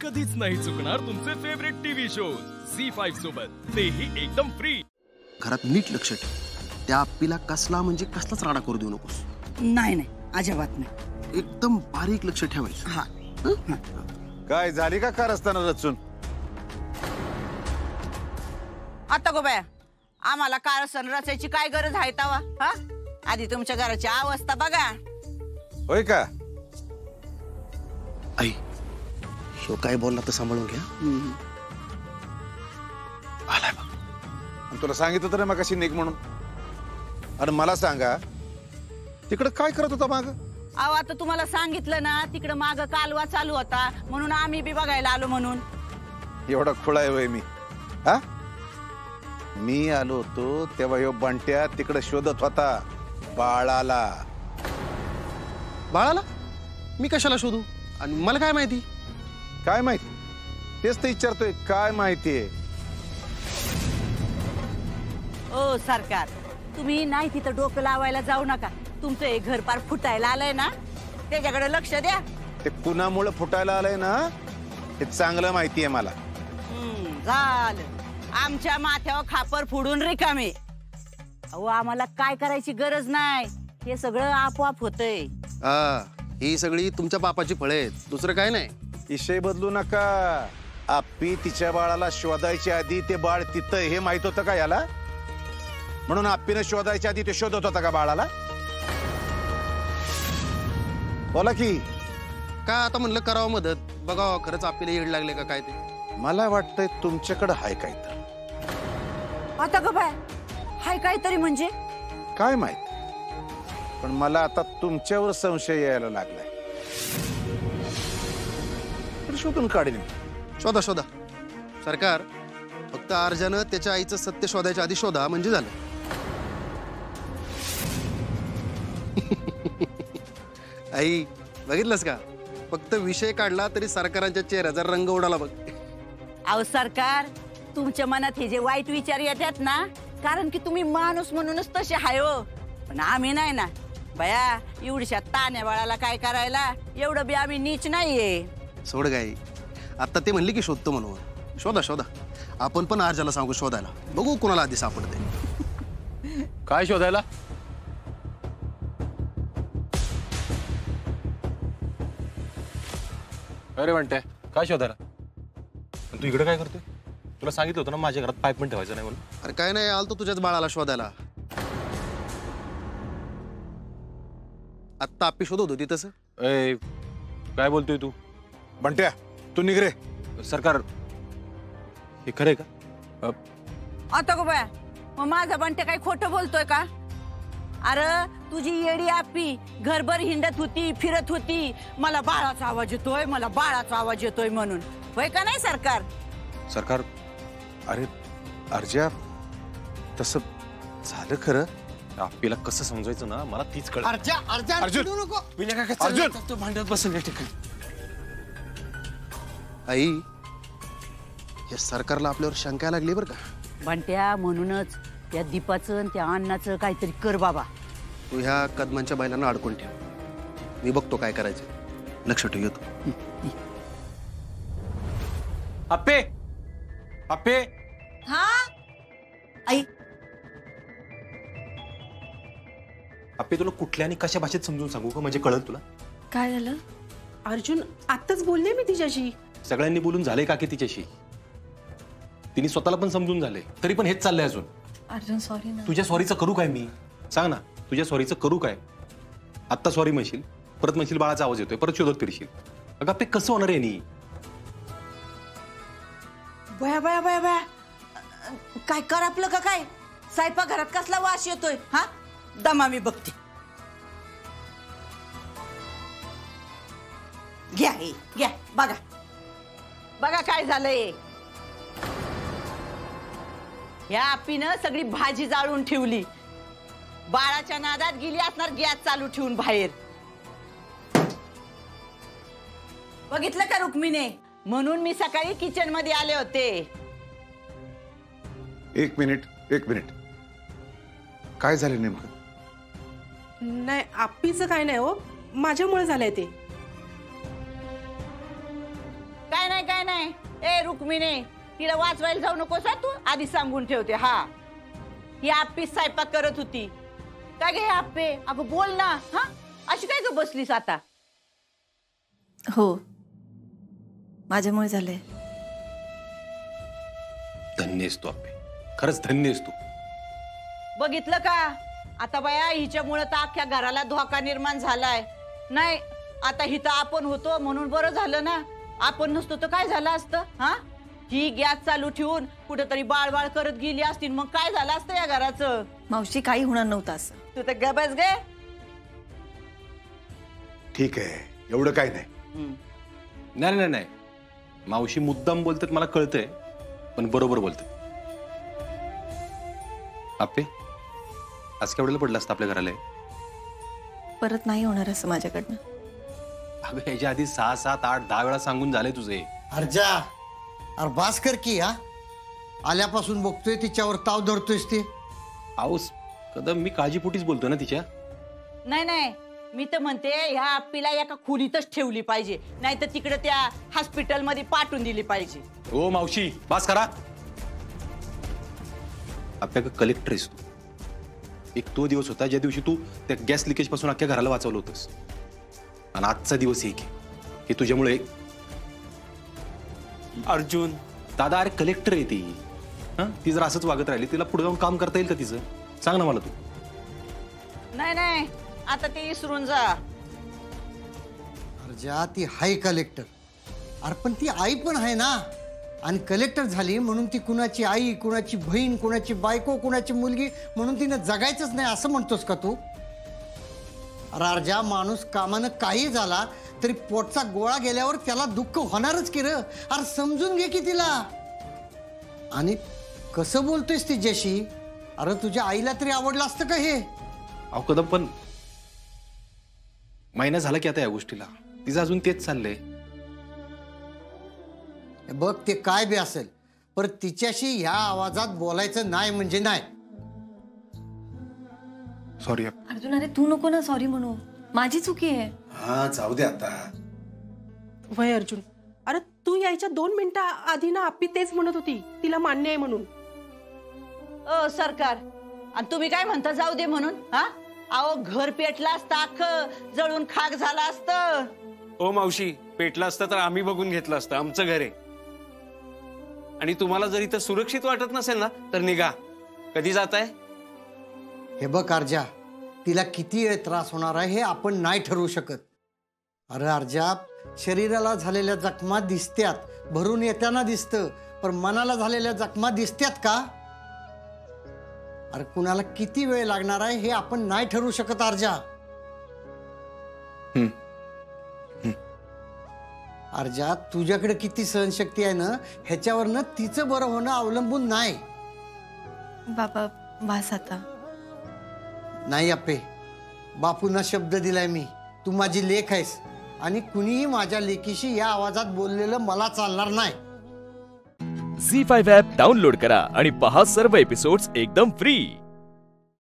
कधीच नाही चुकणार तुमचे फेवरेट टीव्ही शोज झी5 सोबत, तेही एकदम फ्री. घरात नीट लक्ष ठेव. त्या आप्पीला कसला म्हणजे कसलाच राडा करू देऊ नकोस. नाही नाही, अजिबात नाही. एकदम बारीक लक्ष ठेवायचं. हा. काय झाली का कार असताना रचून? आता गो बाया, आम्हाला कारस्थान रचायची काय गरज आहे तवा? हा, आधी तुमच्या घराची अवस्था बघा. होय का? आई, शो काय बोलला तर सांभाळून घ्या. आलाय बघ. आणि तुला सांगितलं तर मग कशी निघ म्हणून. आणि मला सांगा, तिकडे काय करत होता माग? अहो, आता तुम्हाला सांगितलं ना, तिकडे माग कालवा चालू होता म्हणून आम्ही बी बघायला आलो. म्हणून एवढा खुळा आहे वय मी? हा, मी आलो होतो तेव्हा ह्यो बंट्या तिकडे शोधत होता बाळाला. बाळाला मी कशाला शोधू? आणि मला काय माहिती? काय माहिती? तेच तर विचारतोय, काय माहितीये? ओ सरकार, तुम्ही नाही तिथं डोकं लावायला जाऊ नका. तुमचं हे घर पार फुटायला आलंय ना, त्याच्याकडे लक्ष द्या. ते कुणामुळे फुटायला आलंय ना, हे चांगलं माहितीये मला. झालं, आमच्या माथ्यावर खापर फोडून रिकामे. अहो, आम्हाला काय करायची गरज नाही, हे सगळं आपोआप होतंय. ही सगळी तुमच्या बापाची फळे आहेत, दुसरं काय नाही. विषय बदलू नका. आप्पी तिच्या बाळाला शोधायच्या आधी ते बाळ तिथं हे माहित होतं का याला? म्हणून आप्पीने शोधायच्या आधी ते शोधत होता का बाळाला? बोला की. का आता म्हणलं करावं मदत, बघावं खरंच आपल्याला येड लागले का काय ते. मला वाटतंय तुमच्याकडे हाय काय तर. आता ग बाय, हाय काहीतरी म्हणजे काय माहित, पण मला आता तुमच्यावर संशय यायला लागलाय. शोधून काढेन. शोधा शोधा सरकार, फक्त अर्जानं त्याच्या आईचं सत्य शोधायच्या आधी शोधा म्हणजे झालं. आई, बघितलंस का? फक्त विषय काढला तरी सरकारांच्या चेहऱ्याचा रंग उडाला बघ. अहो सरकार, तुमच्या मनात हे जे वाईट विचार येतात ना, कारण की तुम्ही माणूस म्हणूनच तसे हाय हो. पण आम्ही नाही ना बया, एवढ्या तान्या बाळाला काय करायला, एवढं बी आम्ही नीच नाहीये. सोड गाई, आता ते म्हणले की शोधतो म्हणून. शोधा शोधा, आपण पण अर्जाला सांगू शोधायला, बघू कोणाला आधी सापडते. काय शोधायला? अरे म्हणते काय शोधायला? तू इकडे काय करतोय? तुला सांगितलं होतं ना माझ्या घरात पाईप पण ठेवायचं नाही म्हणून. अरे काय नाही, आलतो तुझ्याच बाळाला शोधायला. आत्ता आप्पी शोधत होती तसं. काय बोलतोय तू? बंट्या, तू निघ रे. सरकार, हे खरंय का? आता गो बाया, मग माझा बंट्या काही खोटं बोलतोय का? अरे तुझी येडी आप्पी घरभर हिंडत होती, फिरत होती, मला बाळाचा आवाज येतोय, मला बाळाचा आवाज येतोय म्हणून. होय का नाही सरकार? सरकार, अरे अर्जा, तसं झालं खरं. आप्पीला कसं समजायचं ना, मला तीच कळ. अर्जुन, भांड्यात बसून आई, या सरकारला आपल्यावर शंका लागली बरं का. बंट्या, म्हणूनच त्या दीपाचं आणि त्या अन्नाचं काहीतरी कर बाबा. तू ह्या कदमांच्या बैलांना अडकून ठेव, मी बघतो काय करायचं. लक्ष ठेव येतो. आप्पे, आप्पे. हा आई, आप्पे, तुला कुठल्या आणि कशा भाषेत समजून सांगू का, म्हणजे कळलं तुला? काय झालं? अर्जुन, आत्ताच बोलले मी तिच्याशी. सगळ्यांनी बोलून झाले का की तिच्याशी? तिने स्वतःला पण समजून झाले, तरी पण हेच चाललंय अजून. अर्जुन सॉरी ना. तुझ्या सॉरीचं करू काय मी? सांग ना, तुझ्या सॉरीचं करू काय? आत्ता सॉरी म्हणशील, परत म्हणशील बाळाचा आवाज येतोय, परत शोधत फिरशील. अगं आप्पे, कसं होणार आहे नी? बया बया बया बया, काय कर आपलं का काय? स्वयंपाक घरात कसला वास येतोय? हा, दमा मी बघते. घ्या हे, घ्या, बघा बघा काय झालंय. या आप्पीनं सगळी भाजी जाळून ठेवली. बाळाच्या नादात गेली असणार गॅस चालू ठेवून बाहेर. बघितलं का रुक्मिणी? म्हणून मी सकाळी किचन मध्ये आले होते. एक मिनिट. काय झालं नेमकं? नाही, आप्पीचं काय नाही हो, माझ्यामुळे झालंय ते. काय नाही ए रुक्मिणी, तिला वाचवायला जाऊ नकोस तू, आधी सांगून ठेवते. हा, ही आप्पी स्वयंपाक करत होती. काय गे आप्पे, अगं बोल ना. हा, अशी काय ग बसलीस आता? हो, माझ्यामुळे झालंय. धन्य आहेस तू आप्पे, खरंच धन्य आहेस तू. बघितलं का आता बाया, हिच्यामुळे तर अख्ख्या घराला धोका निर्माण झालाय. नाही आता हिथं आपण होतो म्हणून बरं झालं ना. आपण नसतो तर काय झालं असतं? हा, ही गॅस चालू ठेवून कुठेतरी बाळ करत गेली असतील, मग काय झालं असतं या घराचं? मावशी, काही होणार नव्हतं असं. तू तर गबस गे. ठीक आहे, एवढं काय नाही. नाही नाही नाही, मावशी मुद्दाम बोलतात मला कळतंय, पण बरोबर बोलतात. आप्पे, आज केवढ्याला पडलं असतं आपल्या घराला? परत नाही होणार असं माझ्याकडनं. अगं याच्या आधी 6, 7, 8, 10 वेळा सांगून झाले तुझे. अर्जा, अरे बास कर की. हा, आल्यापासून बघतोय तिच्यावर ताव धरतोयस ते. आऊस कदम, मी काळजीपोटीच बोलतोय ना तिच्या. नाही नाही, मी तर म्हणते ह्या आप्पीला एका खोलीतच ठेवली पाहिजे, नाही तर तिकडे त्या हॉस्पिटल मध्ये पाठवून दिली पाहिजे. हो मावशी, बास करा. आपल्या कलेक्टर आहेस तू. एक तो दिवस होता ज्या दिवशी तू त्या गॅस लिकेज पासून अख्ख्या घराला वाचवलं होतंस, आणि आजचा दिवस एक हे तुझ्यामुळे. अर्जुन दादा, अरे कलेक्टर आहे ती. ती जर असंच वागत राहिली, तिला पुढे जाऊन काम करता येईल का तिचं? सांग ना मला तू. नाही नाही, आता ते विसरून जा. अर्जा, ती हाय कलेक्टर. अरे पण ती आई पण आहे ना, आणि कलेक्टर झाली म्हणून ती कुणाची आई, कुणाची बहीण, कुणाची बायको, कुणाची मुलगी म्हणून तिने जगायचंच नाही असं म्हणतोस का तू? अरे अर्जा, माणूस कामानं काही झाला तरी पोटचा गोळा गेल्यावर त्याला दुःख होणारच की र. अरे समजून घे की तिला. आणि कसं बोलतोयस तिच्याशी? अरे तुझ्या आईला तरी आवडलं असतं का हे? अहो कदम, पण महिना झाला की आता या गोष्टीला, तिचं अजून तेच चाललंय. बघ, ते काय बी असेल, पर तिच्याशी ह्या आवाजात बोलायचं नाही म्हणजे नाही. सॉरी अर्जुन, अरे तू नको ना सॉरी म्हणू, माझी चुकी आहे. हा, जाऊ दे आता. वय अर्जुन, अरे तू यायच्या 2 मिनिटं आधी ना आप्पी तेच म्हणत होती तिला मान्य आहे म्हणून. सरकार, आणि तुम्ही काय म्हणता जाऊ दे म्हणून? हा, अहो घर पेटला असतं, अख्खं जळून खाक झाला असतं. ओ मावशी, पेटलं असतं तर आम्ही बघून घेतलं असतं, आमचं घर आहे. आणि तुम्हाला जर इथं सुरक्षित वाटत नसेल ना तर निघा. कधी जाताय? हे बघ अर्जा, तिला किती वेळ त्रास होणार आहे हे आपण नाही ठरवू शकत. अरे अर्जा, शरीराला झालेल्या जखमा दिसत्यात, भरून येताना दिसतं, पण मनाला झालेल्या जखमा दिसत्यात का? अरे कुणाला किती वेळ लागणार आहे हे आपण नाही ठरवू शकत अर्जा. अर्जा, तुझ्याकडे किती सहनशक्ती आहे ना ह्याच्यावरनं तिचं बरं होणं अवलंबून नाही. बाबा वास आता. नाही अप्पे, बापूंना शब्द दिलाय मी, तू माझी लेक आहेस, आणि कुणीही माझ्या लेकीशी या आवाजात बोललेलं मला चालणार नाही. झी5 ॲप डाउनलोड करा आणि पहा सर्व एपिसोड्स एकदम फ्री.